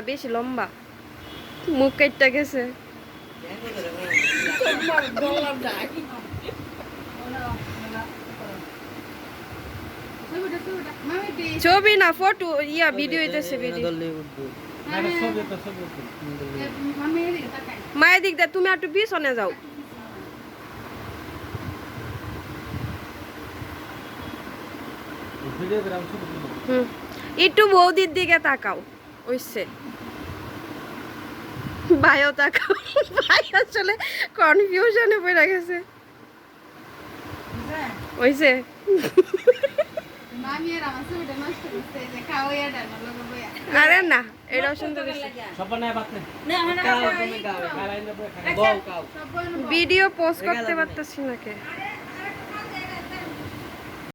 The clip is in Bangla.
বেশি লম্বা মুখ কেটে গেছে ছবি না ফটো ইয়া ভিডিও হইতেছে ভিডিও মায়ের দিক দিয়ে তুমি একটু পিছনে যাও একটু বৌদির দিকে তাকাও ওইসে ভাইও তাকাও ভাই আসলে কনফিউশনে পড়ে গেছে ওইসে আরে না এটাও সুন্দর ভিডিও পোস্ট করতে পারতেছি না কে